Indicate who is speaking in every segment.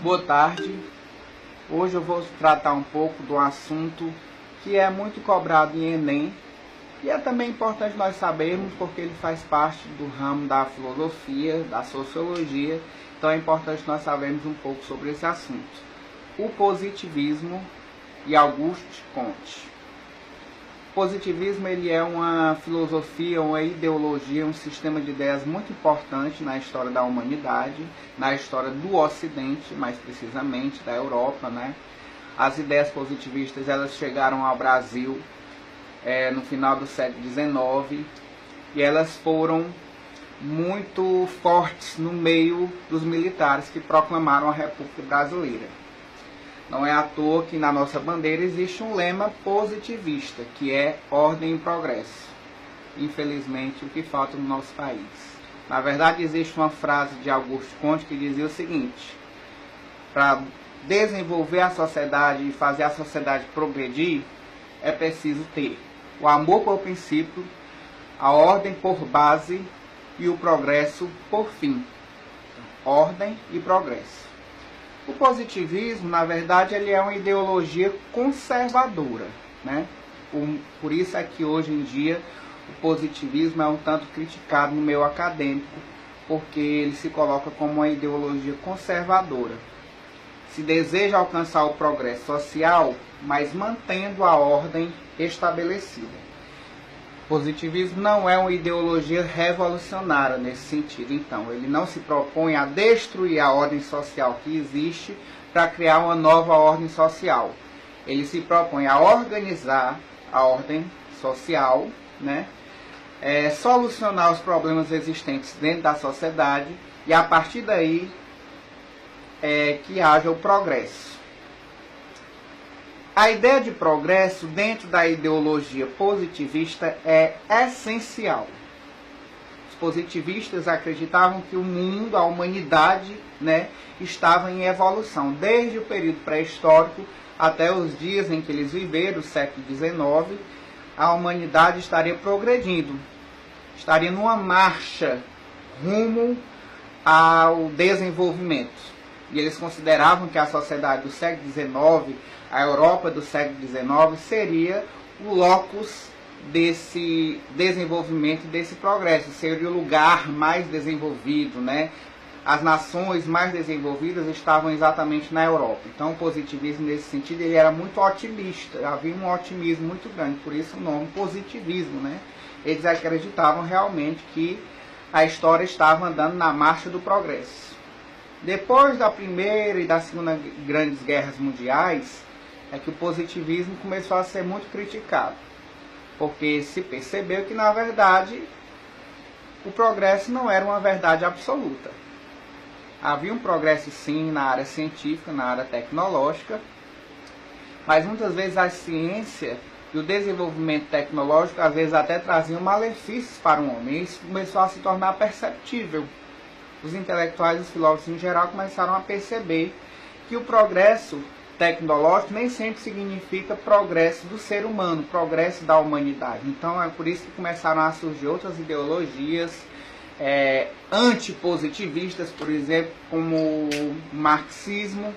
Speaker 1: Boa tarde. Hoje eu vou tratar um pouco do assunto que é muito cobrado em Enem e é também importante nós sabermos porque ele faz parte do ramo da filosofia, da sociologia, então é importante nós sabermos um pouco sobre esse assunto. O positivismo e Auguste Comte. O positivismo ele é uma filosofia, uma ideologia, um sistema de ideias muito importante na história da humanidade, na história do Ocidente, mais precisamente, da Europa, né? As ideias positivistas elas chegaram ao Brasil no final do século XIX e elas foram muito fortes no meio dos militares que proclamaram a República Brasileira. Não é à toa que na nossa bandeira existe um lema positivista, que é ordem e progresso. Infelizmente, o que falta no nosso país. Na verdade, existe uma frase de Auguste Comte que dizia o seguinte: para desenvolver a sociedade e fazer a sociedade progredir, é preciso ter o amor por princípio, a ordem por base e o progresso por fim. Ordem e progresso. O positivismo, na verdade, ele é uma ideologia conservadora, né? Por isso é que hoje em dia o positivismo é um tanto criticado no meio acadêmico, porque ele se coloca como uma ideologia conservadora. Se deseja alcançar o progresso social, mas mantendo a ordem estabelecida. O positivismo não é uma ideologia revolucionária nesse sentido, então. Ele não se propõe a destruir a ordem social que existe para criar uma nova ordem social. Ele se propõe a organizar a ordem social, né? Solucionar os problemas existentes dentro da sociedade e a partir daí que haja o progresso. A ideia de progresso dentro da ideologia positivista é essencial. Os positivistas acreditavam que o mundo, a humanidade, né, estava em evolução, desde o período pré-histórico até os dias em que eles viveram, o século XIX, a humanidade estaria progredindo, estaria numa marcha rumo ao desenvolvimento. E eles consideravam que a sociedade do século XIX, a Europa do século XIX, seria o locus desse desenvolvimento, desse progresso, seria o lugar mais desenvolvido, né? As nações mais desenvolvidas estavam exatamente na Europa. Então o positivismo nesse sentido ele era muito otimista, havia um otimismo muito grande, por isso o nome positivismo, né? Eles acreditavam realmente que a história estava andando na marcha do progresso. Depois da Primeira e da Segunda Grandes Guerras Mundiais, é que o positivismo começou a ser muito criticado, porque se percebeu que, na verdade, o progresso não era uma verdade absoluta. Havia um progresso, sim, na área científica, na área tecnológica, mas muitas vezes a ciência e o desenvolvimento tecnológico, às vezes, até traziam malefícios para o homem, e isso começou a se tornar perceptível. Os intelectuais e os filósofos em geral começaram a perceber que o progresso tecnológico nem sempre significa progresso do ser humano, progresso da humanidade. Então é por isso que começaram a surgir outras ideologias antipositivistas, por exemplo, como o marxismo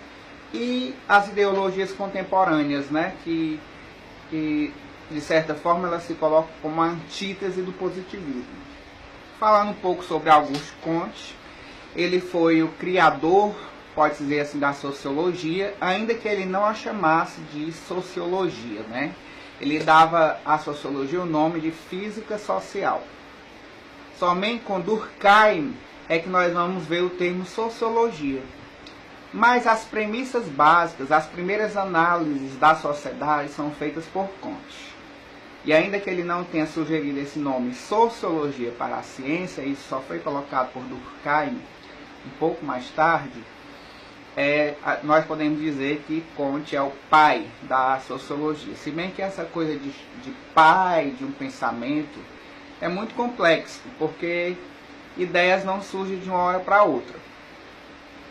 Speaker 1: e as ideologias contemporâneas, né, que de certa forma elas se colocam como a antítese do positivismo. Falando um pouco sobre Auguste Comte, ele foi o criador, pode dizer assim, da sociologia, ainda que ele não a chamasse de sociologia, né? Ele dava à sociologia o nome de física social. Somente com Durkheim é que nós vamos ver o termo sociologia. Mas as premissas básicas, as primeiras análises da sociedade são feitas por Comte. E ainda que ele não tenha sugerido esse nome sociologia para a ciência, isso só foi colocado por Durkheim um pouco mais tarde, nós podemos dizer que Comte é o pai da sociologia. Se bem que essa coisa de pai de um pensamento é muito complexo, porque ideias não surgem de uma hora para outra.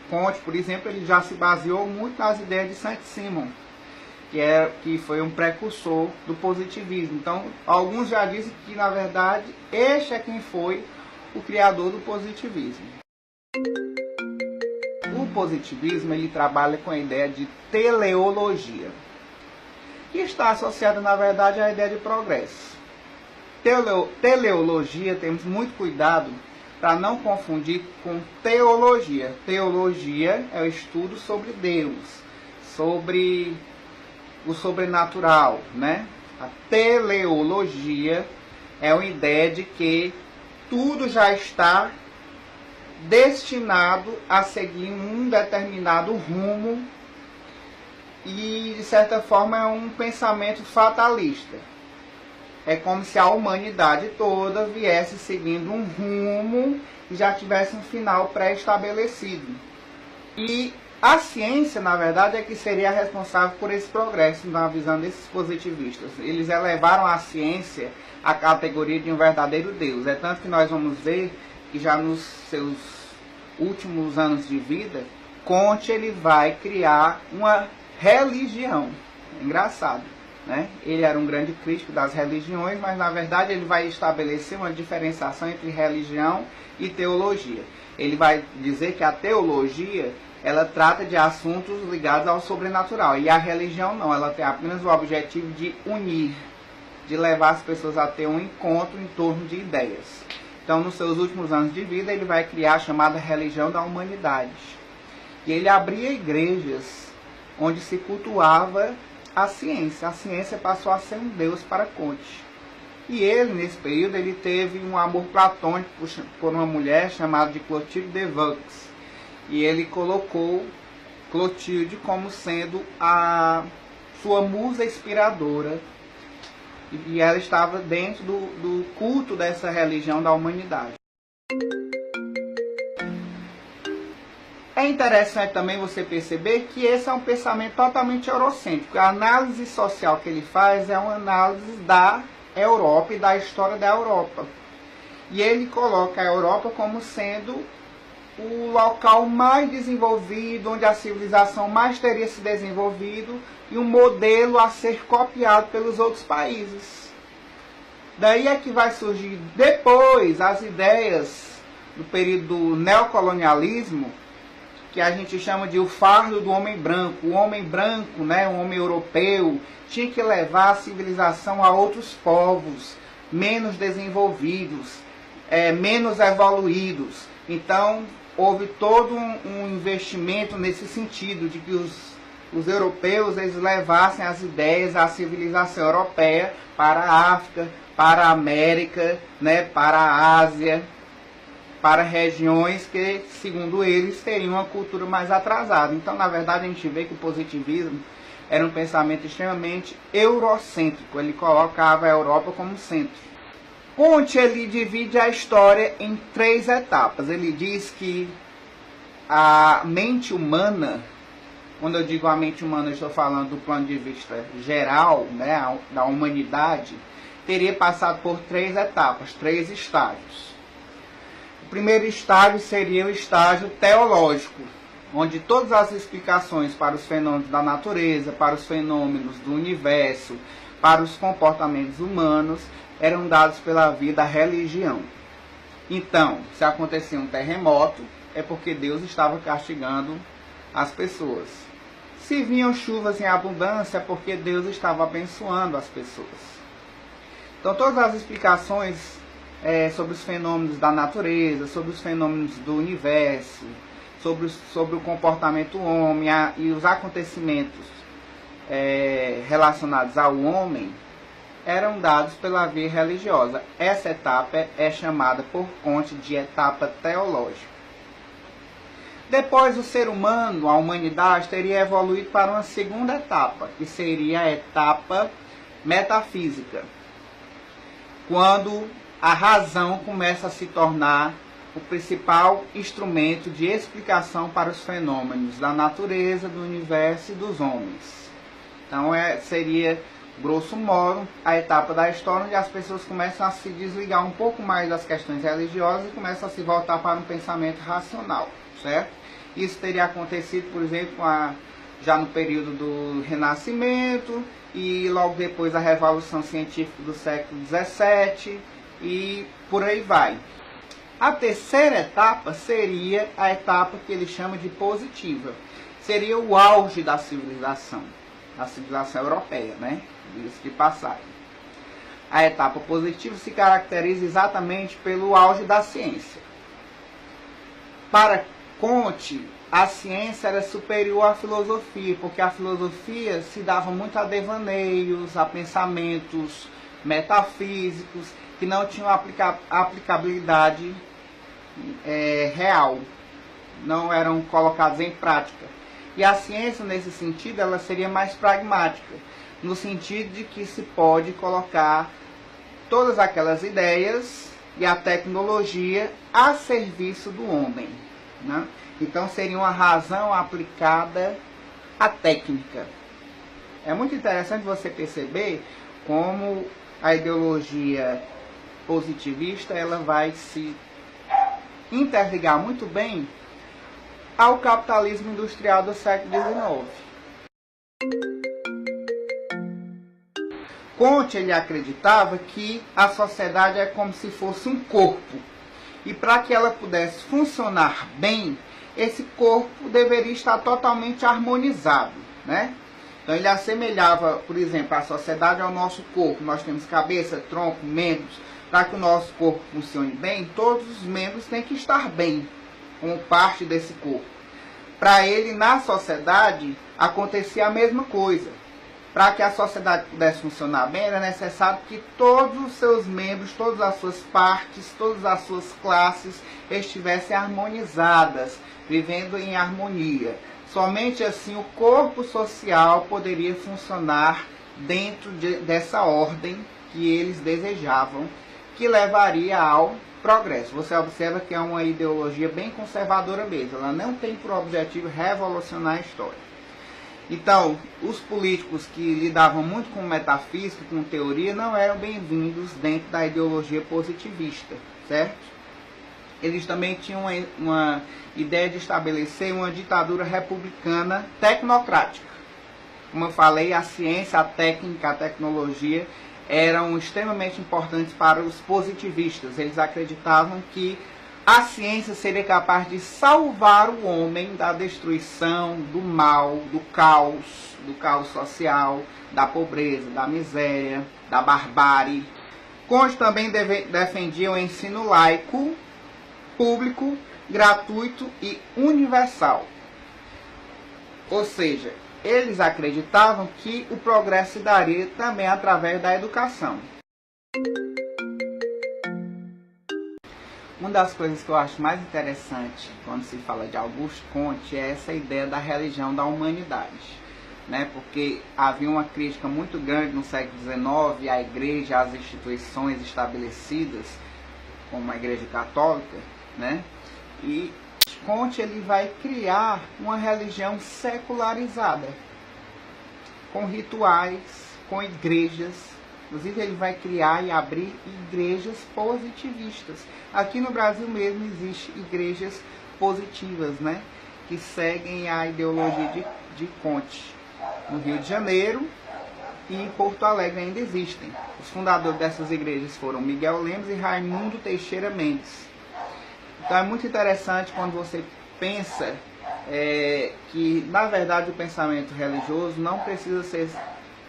Speaker 1: Comte, por exemplo, ele já se baseou muito nas ideias de Saint-Simon, que foi um precursor do positivismo. Então, alguns já dizem que, na verdade, este é quem foi o criador do positivismo. positivismo ele trabalha com a ideia de teleologia, que está associada, na verdade, à ideia de progresso. Teleologia, temos muito cuidado para não confundir com teologia. Teologia é o estudo sobre Deus, sobre o sobrenatural, né? A teleologia é uma ideia de que tudo já está destinado a seguir um determinado rumo e, de certa forma, é um pensamento fatalista. É como se a humanidade toda viesse seguindo um rumo e já tivesse um final pré-estabelecido. E a ciência, na verdade, é que seria responsável por esse progresso na visão desses positivistas. Eles elevaram a ciência à categoria de um verdadeiro Deus. É tanto que nós vamos ver que já nos seus últimos anos de vida, Comte ele vai criar uma religião. É engraçado, né? Ele era um grande crítico das religiões, mas na verdade ele vai estabelecer uma diferenciação entre religião e teologia. Ele vai dizer que a teologia ela trata de assuntos ligados ao sobrenatural, e a religião não, ela tem apenas o objetivo de unir, de levar as pessoas a ter um encontro em torno de ideias. Então, nos seus últimos anos de vida, ele vai criar a chamada religião da humanidade. E ele abria igrejas onde se cultuava a ciência. A ciência passou a ser um Deus para Comte. E ele, nesse período, ele teve um amor platônico por uma mulher chamada de Clotilde de Vaux. E ele colocou Clotilde como sendo a sua musa inspiradora. E ela estava dentro do culto dessa religião da humanidade. É interessante também você perceber que esse é um pensamento totalmente eurocêntrico. A análise social que ele faz é uma análise da Europa e da história da Europa. E ele coloca a Europa como sendo o local mais desenvolvido, onde a civilização mais teria se desenvolvido, e um modelo a ser copiado pelos outros países. Daí é que vai surgir depois as ideias do período do neocolonialismo, que a gente chama de o fardo do homem branco. O homem branco, né, o homem europeu, tinha que levar a civilização a outros povos menos desenvolvidos, menos evoluídos. Então, houve todo um investimento nesse sentido, de que os europeus eles levassem as ideias, a civilização europeia para a África, para a América, né, para a Ásia, para regiões que, segundo eles, teriam uma cultura mais atrasada. Então, na verdade, a gente vê que o positivismo era um pensamento extremamente eurocêntrico. Ele colocava a Europa como centro. Comte ele divide a história em 3 etapas. Ele diz que a mente humana, quando eu digo a mente humana, eu estou falando do plano de vista geral, né, da humanidade, teria passado por 3 etapas, 3 estágios. O primeiro estágio seria o estágio teológico, onde todas as explicações para os fenômenos da natureza, para os fenômenos do universo, para os comportamentos humanos, eram dados pela via da religião. Então, se acontecia um terremoto, é porque Deus estava castigando as pessoas. Se vinham chuvas em abundância, é porque Deus estava abençoando as pessoas. Então, todas as explicações sobre os fenômenos da natureza, sobre os fenômenos do universo, sobre o comportamento do homem e os acontecimentos relacionados ao homem, eram dados pela via religiosa. Essa etapa é chamada por Comte de etapa teológica. Depois, o ser humano, a humanidade, teria evoluído para uma segunda etapa, que seria a etapa metafísica, quando a razão começa a se tornar o principal instrumento de explicação para os fenômenos da natureza, do universo e dos homens. Então, seria, grosso modo, a etapa da história onde as pessoas começam a se desligar um pouco mais das questões religiosas e começam a se voltar para um pensamento racional, certo? Isso teria acontecido, por exemplo, já no período do Renascimento e logo depois da Revolução Científica do século XVII e por aí vai. A terceira etapa seria a etapa que ele chama de positiva. Seria o auge da civilização europeia, né? Diga-se de passagem. A etapa positiva se caracteriza exatamente pelo auge da ciência. Para Comte, a ciência era superior à filosofia, porque a filosofia se dava muito a devaneios, a pensamentos metafísicos, que não tinham aplicabilidade real, não eram colocados em prática. E a ciência, nesse sentido, ela seria mais pragmática, no sentido de que se pode colocar todas aquelas ideias e a tecnologia a serviço do homem, né? Então seria uma razão aplicada à técnica. É muito interessante você perceber como a ideologia positivista ela vai se interligar muito bem ao capitalismo industrial do século XIX. Comte ele acreditava que a sociedade é como se fosse um corpo, e para que ela pudesse funcionar bem, esse corpo deveria estar totalmente harmonizado, né? Então ele assemelhava, por exemplo, a sociedade ao nosso corpo. Nós temos cabeça, tronco, membros. Para que o nosso corpo funcione bem, todos os membros têm que estar bem, como parte desse corpo. Para ele, na sociedade, acontecia a mesma coisa. Para que a sociedade pudesse funcionar bem, era necessário que todos os seus membros, todas as suas partes, todas as suas classes estivessem harmonizadas, vivendo em harmonia. Somente assim o corpo social poderia funcionar dentro dessa ordem que eles desejavam, que levaria ao progresso. Você observa que é uma ideologia bem conservadora mesmo. Ela não tem por objetivo revolucionar a história. Então, os políticos que lidavam muito com metafísica, com teoria, não eram bem-vindos dentro da ideologia positivista, certo? Eles também tinham uma ideia de estabelecer uma ditadura republicana tecnocrática. Como eu falei, a ciência, a técnica, a tecnologia eram extremamente importantes para os positivistas. Eles acreditavam que a ciência seria capaz de salvar o homem da destruição, do mal, do caos social, da pobreza, da miséria, da barbárie. Comte também defendia o ensino laico, público, gratuito e universal. Ou seja, eles acreditavam que o progresso se daria também através da educação. Uma das coisas que eu acho mais interessante quando se fala de Auguste Comte é essa ideia da religião da humanidade, né? Porque havia uma crítica muito grande no século XIX à igreja, às instituições estabelecidas, como a Igreja Católica, né? E Comte ele vai criar uma religião secularizada, com rituais, com igrejas. Inclusive ele vai criar e abrir igrejas positivistas. Aqui no Brasil mesmo existe igrejas positivas, né? Que seguem a ideologia de Comte. No Rio de Janeiro e em Porto Alegre ainda existem. Os fundadores dessas igrejas foram Miguel Lemos e Raimundo Teixeira Mendes. Então é muito interessante quando você pensa que, na verdade, o pensamento religioso não precisa ser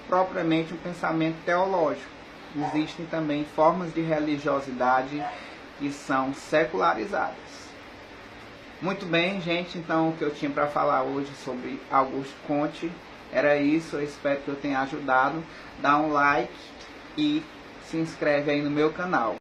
Speaker 1: propriamente um pensamento teológico. Existem também formas de religiosidade que são secularizadas. Muito bem, gente, então o que eu tinha para falar hoje sobre Auguste Comte era isso. Eu espero que eu tenha ajudado. Dá um like e se inscreve aí no meu canal.